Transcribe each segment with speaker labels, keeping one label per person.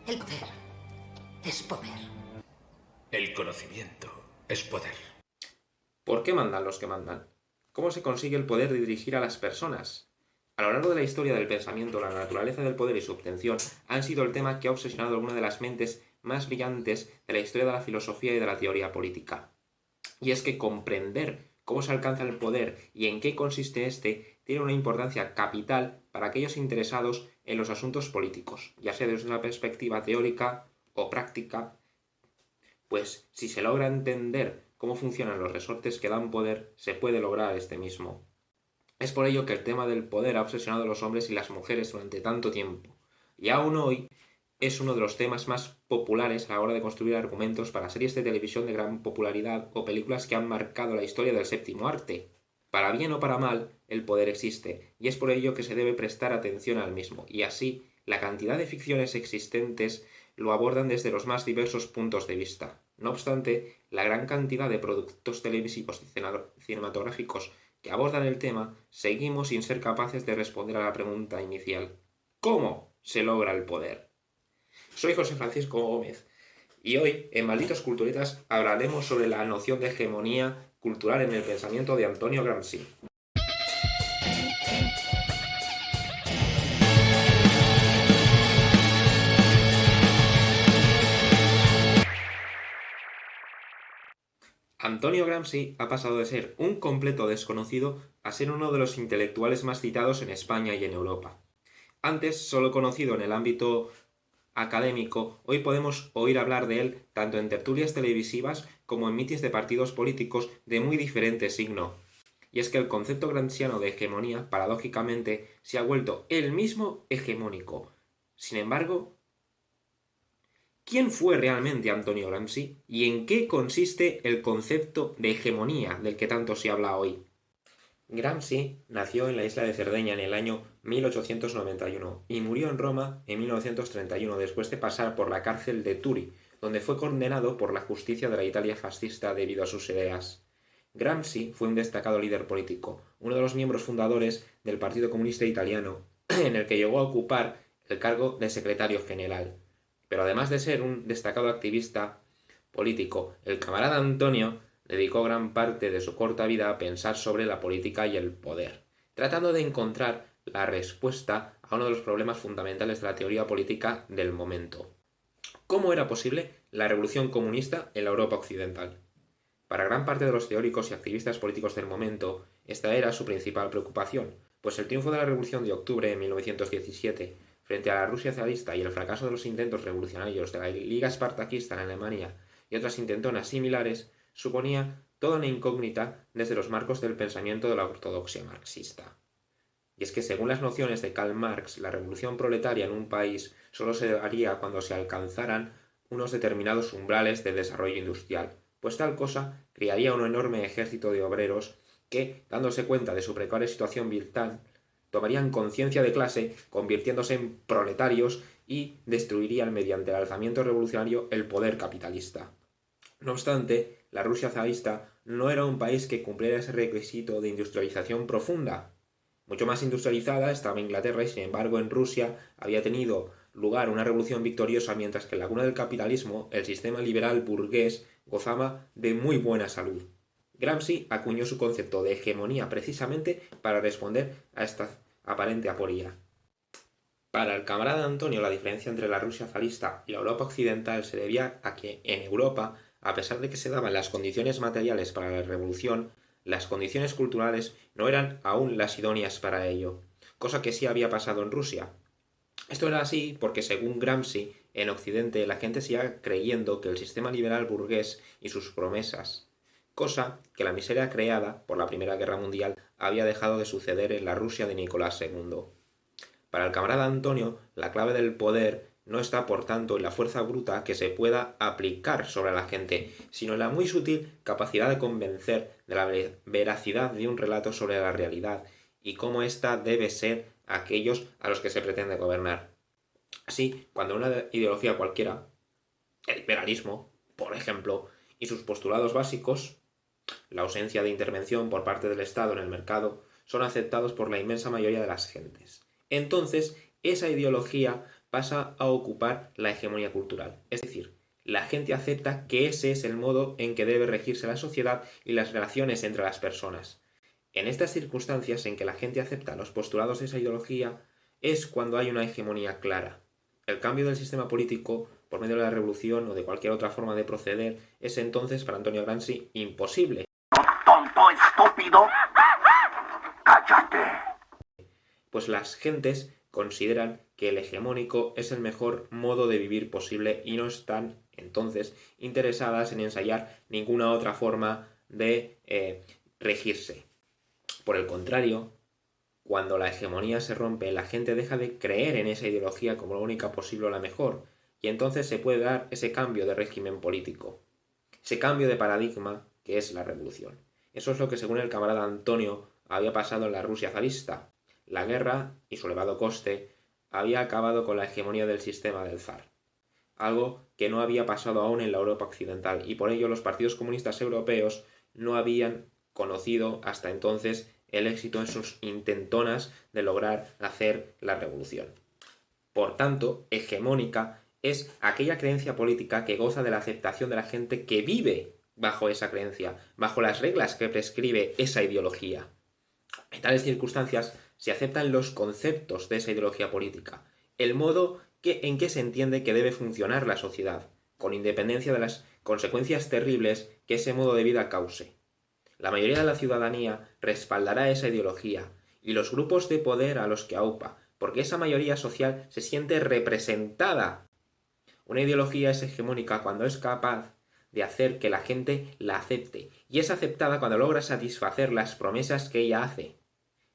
Speaker 1: El poder es poder.
Speaker 2: El conocimiento es poder.
Speaker 3: ¿Por qué mandan los que mandan? ¿Cómo se consigue el poder de dirigir a las personas? A lo largo de la historia del pensamiento, la naturaleza del poder y su obtención han sido el tema que ha obsesionado a algunas de las mentes más brillantes de la historia de la filosofía y de la teoría política. Y es que comprender cómo se alcanza el poder y en qué consiste este tiene una importancia capital para aquellos interesados en los asuntos políticos, ya sea desde una perspectiva teórica o práctica, pues si se logra entender cómo funcionan los resortes que dan poder, se puede lograr este mismo. Es por ello que el tema del poder ha obsesionado a los hombres y las mujeres durante tanto tiempo, y aún hoy es uno de los temas más populares a la hora de construir argumentos para series de televisión de gran popularidad o películas que han marcado la historia del séptimo arte. Para bien o para mal, el poder existe, y es por ello que se debe prestar atención al mismo, y así la cantidad de ficciones existentes lo abordan desde los más diversos puntos de vista. No obstante, la gran cantidad de productos televisivos y cinematográficos que abordan el tema, seguimos sin ser capaces de responder a la pregunta inicial: ¿cómo se logra el poder? Soy José Francisco Gómez y hoy en Malditos Culturetas hablaremos sobre la noción de hegemonía cultural en el pensamiento de Antonio Gramsci. Antonio Gramsci ha pasado de ser un completo desconocido a ser uno de los intelectuales más citados en España y en Europa. Antes solo conocido en el ámbito académico, hoy podemos oír hablar de él tanto en tertulias televisivas como en mítines de partidos políticos de muy diferente signo. Y es que el concepto gramsciano de hegemonía, paradójicamente, se ha vuelto él mismo hegemónico. Sin embargo, ¿quién fue realmente Antonio Gramsci y en qué consiste el concepto de hegemonía del que tanto se habla hoy? Gramsci nació en la isla de Cerdeña en el año 1891 y murió en Roma en 1931 después de pasar por la cárcel de Turi, donde fue condenado por la justicia de la Italia fascista debido a sus ideas. Gramsci fue un destacado líder político, uno de los miembros fundadores del Partido Comunista Italiano, en el que llegó a ocupar el cargo de secretario general. Pero además de ser un destacado activista político, el camarada Antonio dedicó gran parte de su corta vida a pensar sobre la política y el poder, tratando de encontrar la respuesta a uno de los problemas fundamentales de la teoría política del momento: ¿cómo era posible la revolución comunista en la Europa occidental? Para gran parte de los teóricos y activistas políticos del momento, esta era su principal preocupación, pues el triunfo de la Revolución de Octubre de 1917 frente a la Rusia zarista y el fracaso de los intentos revolucionarios de la Liga Espartaquista en Alemania y otras intentonas similares suponía toda una incógnita desde los marcos del pensamiento de la ortodoxia marxista. Y es que según las nociones de Karl Marx, la revolución proletaria en un país solo se haría cuando se alcanzaran unos determinados umbrales de desarrollo industrial, pues tal cosa crearía un enorme ejército de obreros que, dándose cuenta de su precaria situación vital, tomarían conciencia de clase, convirtiéndose en proletarios y destruirían mediante el alzamiento revolucionario el poder capitalista. No obstante, la Rusia zarista no era un país que cumpliera ese requisito de industrialización profunda. Mucho más industrializada estaba Inglaterra y, sin embargo, en Rusia había tenido lugar una revolución victoriosa, mientras que en la cuna del capitalismo el sistema liberal burgués gozaba de muy buena salud. Gramsci acuñó su concepto de hegemonía precisamente para responder a esta aparente aporía. Para el camarada Antonio, la diferencia entre la Rusia zarista y la Europa occidental se debía a que en Europa, a pesar de que se daban las condiciones materiales para la revolución, las condiciones culturales no eran aún las idóneas para ello, cosa que sí había pasado en Rusia. Esto era así porque, según Gramsci, en Occidente la gente seguía creyendo que el sistema liberal burgués y sus promesas, cosa que la miseria creada por la Primera Guerra Mundial había dejado de suceder en la Rusia de Nicolás II. Para el camarada Antonio, la clave del poder no está, por tanto, en la fuerza bruta que se pueda aplicar sobre la gente, sino en la muy sutil capacidad de convencer de la veracidad de un relato sobre la realidad y cómo ésta debe ser a aquellos a los que se pretende gobernar. Así, cuando una ideología cualquiera, el liberalismo, por ejemplo, y sus postulados básicos, la ausencia de intervención por parte del Estado en el mercado, son aceptados por la inmensa mayoría de las gentes, entonces esa ideología pasa a ocupar la hegemonía cultural. Es decir, la gente acepta que ese es el modo en que debe regirse la sociedad y las relaciones entre las personas. En estas circunstancias en que la gente acepta los postulados de esa ideología es cuando hay una hegemonía clara. El cambio del sistema político por medio de la revolución o de cualquier otra forma de proceder es entonces para Antonio Gramsci imposible.
Speaker 4: ¡Tonto, estúpido! ¡Cállate!
Speaker 3: Pues las gentes consideran que el hegemónico es el mejor modo de vivir posible y no están entonces interesadas en ensayar ninguna otra forma de regirse. Por el contrario, cuando la hegemonía se rompe, la gente deja de creer en esa ideología como la única posible o la mejor, y entonces se puede dar ese cambio de régimen político, ese cambio de paradigma que es la revolución. Eso es lo que, según el camarada Antonio, había pasado en la Rusia zarista. La guerra y su elevado coste había acabado con la hegemonía del sistema del zar, algo que no había pasado aún en la Europa occidental, y por ello los partidos comunistas europeos no habían conocido hasta entonces el éxito en sus intentonas de lograr hacer la revolución. Por tanto, hegemónica es aquella creencia política que goza de la aceptación de la gente que vive bajo esa creencia, bajo las reglas que prescribe esa ideología. En tales circunstancias se aceptan los conceptos de esa ideología política, el modo en que se entiende que debe funcionar la sociedad, con independencia de las consecuencias terribles que ese modo de vida cause. La mayoría de la ciudadanía respaldará esa ideología y los grupos de poder a los que aupa, porque esa mayoría social se siente representada. Una ideología es hegemónica cuando es capaz de hacer que la gente la acepte, y es aceptada cuando logra satisfacer las promesas que ella hace.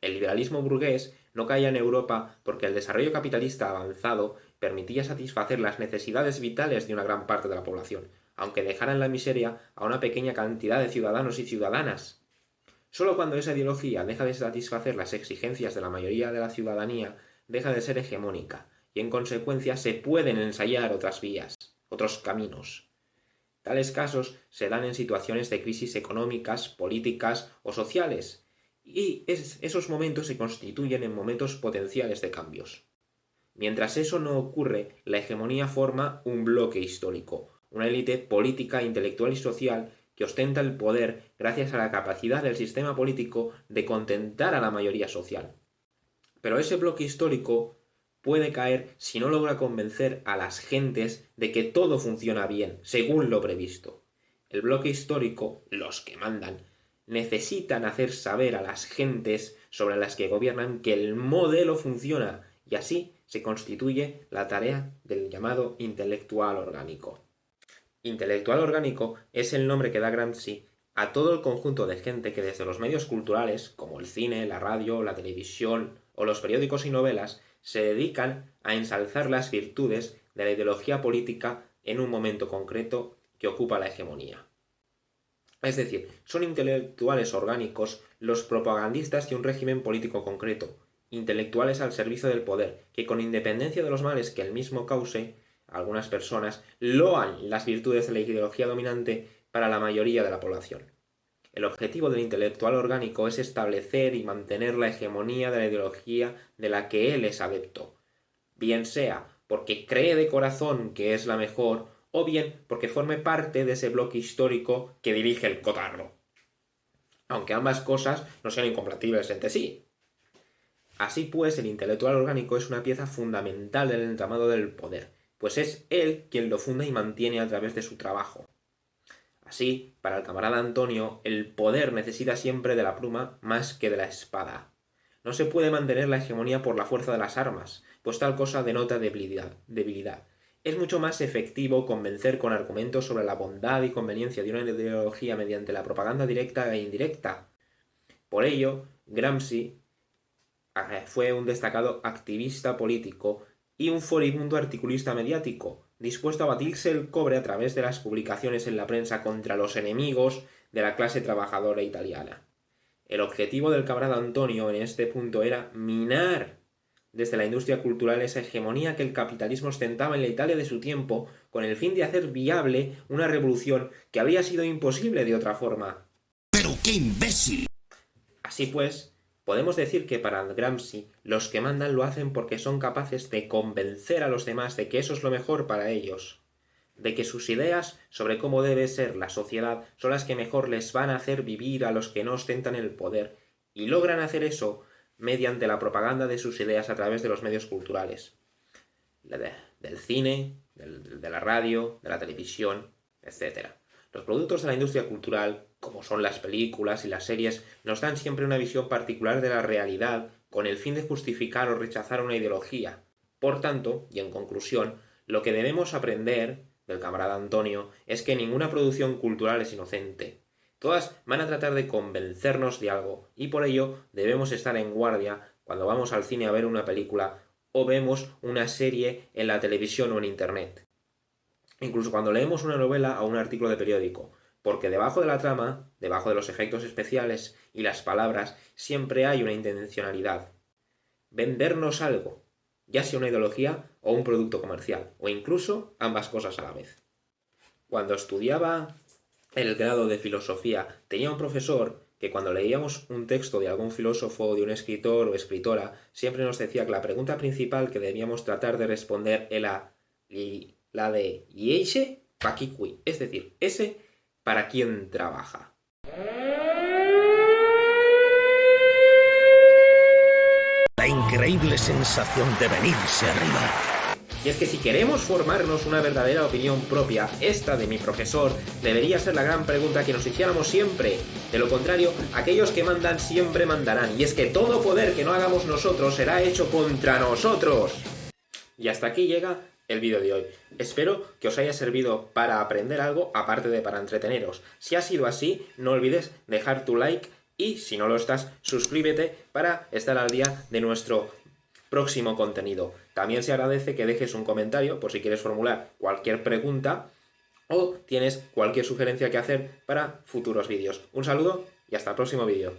Speaker 3: El liberalismo burgués no caía en Europa porque el desarrollo capitalista avanzado permitía satisfacer las necesidades vitales de una gran parte de la población, aunque dejara en la miseria a una pequeña cantidad de ciudadanos y ciudadanas. Solo cuando esa ideología deja de satisfacer las exigencias de la mayoría de la ciudadanía, deja de ser hegemónica, y en consecuencia se pueden ensayar otras vías, otros caminos. Tales casos se dan en situaciones de crisis económicas, políticas o sociales, y esos momentos se constituyen en momentos potenciales de cambios. Mientras eso no ocurre, la hegemonía forma un bloque histórico, una élite política, intelectual y social que ostenta el poder gracias a la capacidad del sistema político de contentar a la mayoría social. Pero ese bloque histórico puede caer si no logra convencer a las gentes de que todo funciona bien, según lo previsto. El bloque histórico, los que mandan, necesitan hacer saber a las gentes sobre las que gobiernan que el modelo funciona, y así se constituye la tarea del llamado intelectual orgánico. Intelectual orgánico es el nombre que da Gramsci a todo el conjunto de gente que desde los medios culturales, como el cine, la radio, la televisión o los periódicos y novelas, se dedican a ensalzar las virtudes de la ideología política en un momento concreto que ocupa la hegemonía. Es decir, son intelectuales orgánicos los propagandistas de un régimen político concreto, intelectuales al servicio del poder, que con independencia de los males que el mismo cause, algunas personas loan las virtudes de la ideología dominante para la mayoría de la población. El objetivo del intelectual orgánico es establecer y mantener la hegemonía de la ideología de la que él es adepto, bien sea porque cree de corazón que es la mejor, o bien porque forme parte de ese bloque histórico que dirige el cotarro, aunque ambas cosas no sean incompatibles entre sí. Así pues, el intelectual orgánico es una pieza fundamental del entramado del poder, pues es él quien lo funda y mantiene a través de su trabajo. Así, para el camarada Antonio, el poder necesita siempre de la pluma más que de la espada. No se puede mantener la hegemonía por la fuerza de las armas, pues tal cosa denota debilidad. Es mucho más efectivo convencer con argumentos sobre la bondad y conveniencia de una ideología mediante la propaganda directa e indirecta. Por ello, Gramsci fue un destacado activista político y un furibundo articulista mediático, dispuesto a batirse el cobre a través de las publicaciones en la prensa contra los enemigos de la clase trabajadora italiana. El objetivo del camarada Antonio en este punto era minar desde la industria cultural esa hegemonía que el capitalismo ostentaba en la Italia de su tiempo, con el fin de hacer viable una revolución que habría sido imposible de otra forma.
Speaker 4: ¡Pero qué imbécil!
Speaker 3: Así pues, Podemos decir que para Gramsci los que mandan lo hacen porque son capaces de convencer a los demás de que eso es lo mejor para ellos, de que sus ideas sobre cómo debe ser la sociedad son las que mejor les van a hacer vivir a los que no ostentan el poder, y logran hacer eso mediante la propaganda de sus ideas a través de los medios culturales, del cine, de la radio, de la televisión, etc. Los productos de la industria cultural, como son las películas y las series, nos dan siempre una visión particular de la realidad con el fin de justificar o rechazar una ideología. Por tanto, y en conclusión, lo que debemos aprender del camarada Antonio es que ninguna producción cultural es inocente. Todas van a tratar de convencernos de algo, y por ello debemos estar en guardia cuando vamos al cine a ver una película o vemos una serie en la televisión o en internet. Incluso cuando leemos una novela o un artículo de periódico, porque debajo de la trama, debajo de los efectos especiales y las palabras, siempre hay una intencionalidad. Vendernos algo, ya sea una ideología o un producto comercial, o incluso ambas cosas a la vez. Cuando estudiaba el grado de filosofía, tenía un profesor que cuando leíamos un texto de algún filósofo, de un escritor o escritora, siempre nos decía que la pregunta principal que debíamos tratar de responder era la de ¿y ese para qué cui? Es decir, ese para quién trabaja.
Speaker 5: La increíble sensación de venirse arriba.
Speaker 3: Y es que si queremos formarnos una verdadera opinión propia, esta de mi profesor debería ser la gran pregunta que nos hiciéramos siempre. De lo contrario, aquellos que mandan siempre mandarán. Y es que todo poder que no hagamos nosotros será hecho contra nosotros. Y hasta aquí llega el vídeo de hoy. Espero que os haya servido para aprender algo, aparte de para entreteneros. Si ha sido así, no olvides dejar tu like y, si no lo estás, suscríbete para estar al día de nuestro próximo contenido. También se agradece que dejes un comentario por si quieres formular cualquier pregunta o tienes cualquier sugerencia que hacer para futuros vídeos. Un saludo y hasta el próximo vídeo.